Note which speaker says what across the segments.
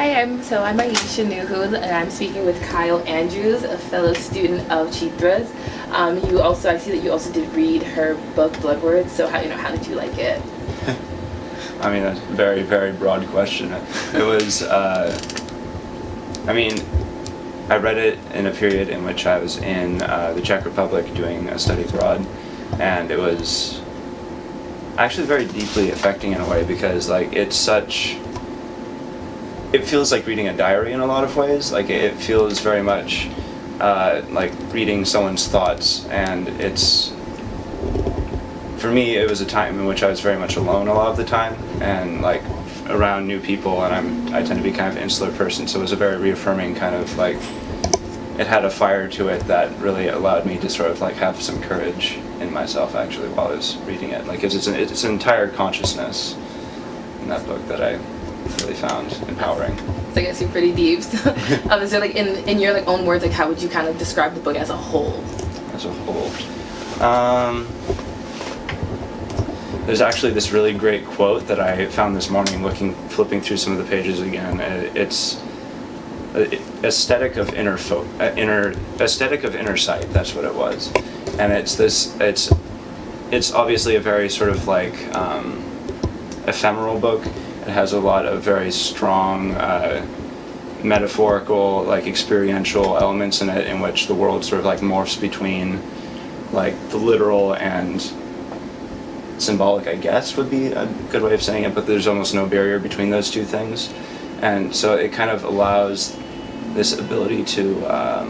Speaker 1: I'm Ayishatu Nuhu, and I'm speaking with Kyle Andrews, a fellow student of Chitra's. I see that you also did read her book Bloodwords. So how did you like it?
Speaker 2: I mean, that's a very, very broad question. It was, I read it in a period in which I was in the Czech Republic doing a study abroad, and it was actually very deeply affecting in a way because, like, it feels like reading a diary in a lot of ways. Like, it feels very much like reading someone's thoughts, and for me, it was a time in which I was very much alone a lot of the time, and like around new people, and I tend to be kind of an insular person, so it was a very reaffirming kind of, like, it had a fire to it that really allowed me to sort of like have some courage in myself actually while I was reading it. Like, it's an entire consciousness in that book that I really found empowering.
Speaker 1: So I guess you're pretty deep. Is there, like, in your like own words, like, how would you kind of describe the book as a whole?
Speaker 2: As a whole, there's actually this really great quote that I found this morning flipping through some of the pages again. It's aesthetic of inner sight. That's what it was, and it's obviously a very sort of like ephemeral book. It has a lot of very strong metaphorical, like, experiential elements in it, in which the world sort of like morphs between like the literal and symbolic, I guess would be a good way of saying it, but there's almost no barrier between those two things. And so it kind of allows this ability to, how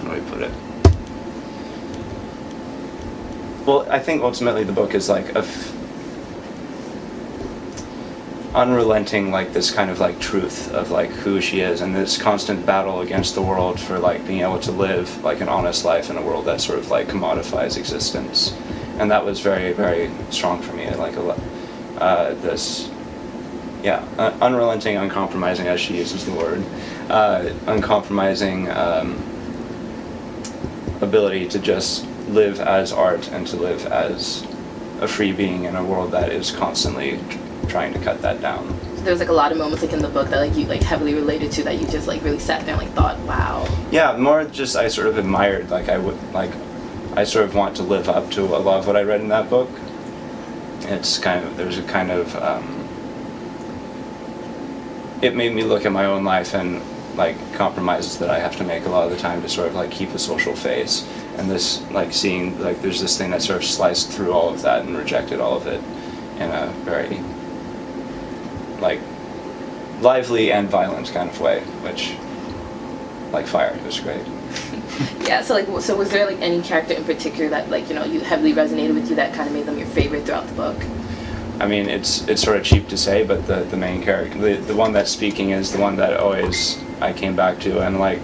Speaker 2: do I put it? Well, I think ultimately the book is like unrelenting, like, this kind of like truth of like who she is, and this constant battle against the world for like being able to live like an honest life in a world that sort of like commodifies existence. And that was very, very strong for me. Like unrelenting, uncompromising, as she uses the word, uncompromising ability to just live as art and to live as a free being in a world that is constantly trying to cut that down.
Speaker 1: There's like a lot of moments like in the book that like you like heavily related to, that you just like really sat there and like thought, wow.
Speaker 2: Yeah, more just I sort of admired, like I sort of want to live up to a lot of what I read in that book. It's kind of, there's a kind of, it made me look at my own life and like compromises that I have to make a lot of the time to sort of like keep a social face. And this, like, seeing, like, there's this thing that sort of sliced through all of that and rejected all of it in a very, like, lively and violent kind of way, which, like fire, it was great.
Speaker 1: Yeah, so was there like any character in particular that, like, you heavily resonated with you, that kind of made them your favorite throughout the book?
Speaker 2: I mean, it's sort of cheap to say, but the main character, the one that's speaking, is the one that always I came back to, and like,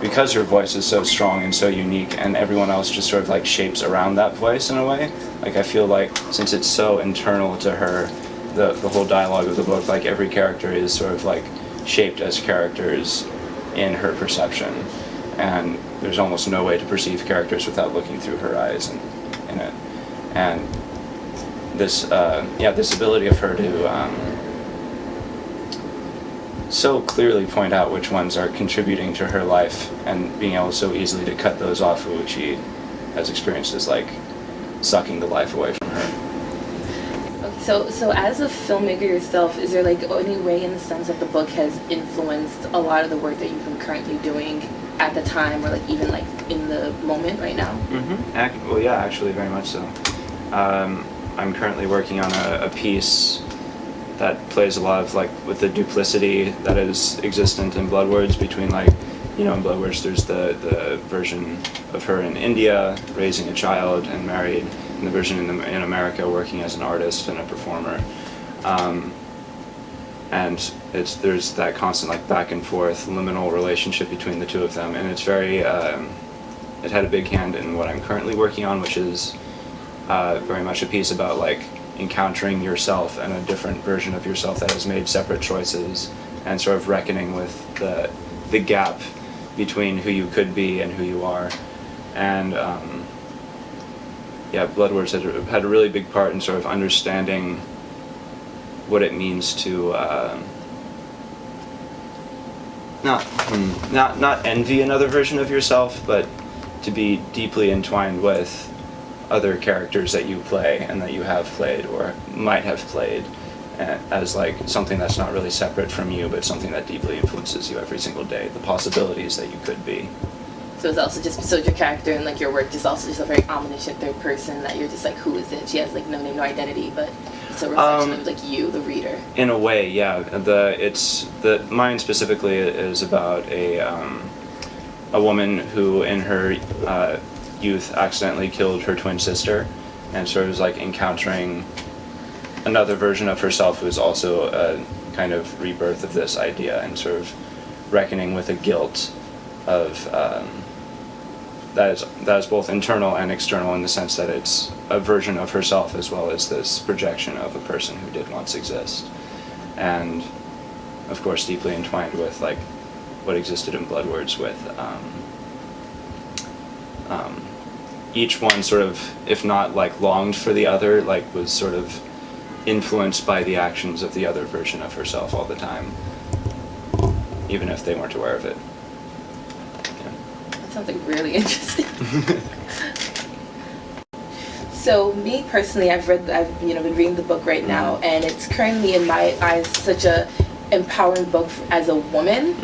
Speaker 2: because her voice is so strong and so unique, and everyone else just sort of like shapes around that voice in a way. Like, I feel like since it's so internal to her, the whole dialogue of the book, like every character is sort of like shaped as characters in her perception, and there's almost no way to perceive characters without looking through her eyes in it. And this this ability of her to so clearly point out which ones are contributing to her life, and being able so easily to cut those off who she has experienced as like sucking the life away from her.
Speaker 1: Okay, so as a filmmaker yourself, is there like any way in the sense that the book has influenced a lot of the work that you've been currently doing at the time, or like even like in the moment right now?
Speaker 2: Mm-hmm. Well, yeah, actually very much so. I'm currently working on a piece that plays a lot of like with the duplicity that is existent in Bloodwords between, like, in Bloodwords there's the version of her in India raising a child and married, and the version in America working as an artist and a performer, and there's that constant like back and forth liminal relationship between the two of them, and it's very it had a big hand in what I'm currently working on, which is very much a piece about like encountering yourself and a different version of yourself that has made separate choices, and sort of reckoning with the gap between who you could be and who you are. And Bloodwords had a really big part in sort of understanding what it means to not envy another version of yourself, but to be deeply entwined with other characters that you play and that you have played or might have played, as like something that's not really separate from you, but something that deeply influences you every single day. The possibilities that you could be.
Speaker 1: So it's also just, so your character and like your work is also just a very omniscient third person that you're just like, who is it? She has like no name, no identity, but it's a reflection of like you, the reader.
Speaker 2: In a way, yeah. Mine specifically is about a woman who in her youth accidentally killed her twin sister, and sort of was like encountering another version of herself who is also a kind of rebirth of this idea, and sort of reckoning with the guilt of that is both internal and external, in the sense that it's a version of herself as well as this projection of a person who did once exist, and of course deeply entwined with like what existed in Bloodwords, with each one sort of, if not like longed for the other, like was sort of influenced by the actions of the other version of herself all the time, even if they weren't aware of it.
Speaker 1: That sounds like really interesting. So me personally, I've been reading the book right now, and it's currently in my eyes such a empowering book as a woman.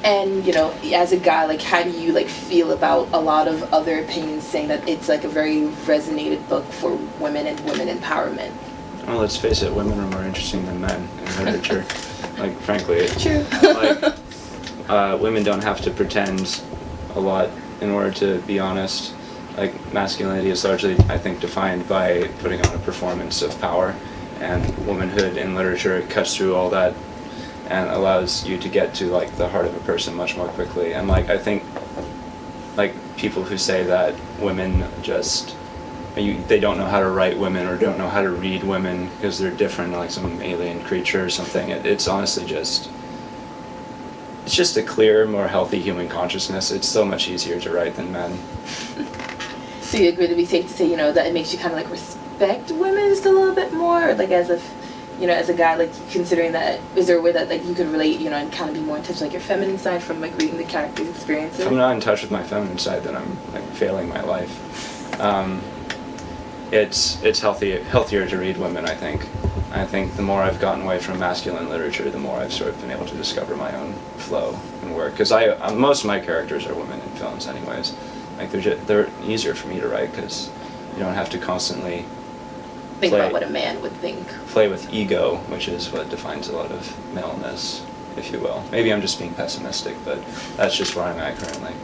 Speaker 1: And as a guy, like, how do you like feel about a lot of other opinions saying that it's like a very resonated book for women and women empowerment?
Speaker 2: Well, let's face it, women are more interesting than men in literature. Like, frankly,
Speaker 1: True.
Speaker 2: Like, women don't have to pretend a lot in order to be honest. Like, masculinity is largely, I think, defined by putting on a performance of power, and womanhood in literature cuts through all that and allows you to get to like the heart of a person much more quickly. And like, I think like people who say that women just they don't know how to write women or don't know how to read women because they're different, like some alien creature or something, it's honestly just a clearer, more healthy human consciousness. It's so much easier to write than men.
Speaker 1: So you agree to be safe to say, that it makes you kind of like respect women just a little bit more, or like as if, as a guy, like considering that, is there a way that like you could relate, and kind of be more in touch with like your feminine side from like reading the character's experiences?
Speaker 2: If I'm not in touch with my feminine side, then I'm like failing my life. It's healthier to read women, I think. I think the more I've gotten away from masculine literature, the more I've sort of been able to discover my own flow and work. Because most of my characters are women in films, anyways. Like they're easier for me to write because you don't have to constantly
Speaker 1: think about what a man would think.
Speaker 2: Play with ego, which is what defines a lot of maleness, if you will. Maybe I'm just being pessimistic, but that's just where I'm at currently.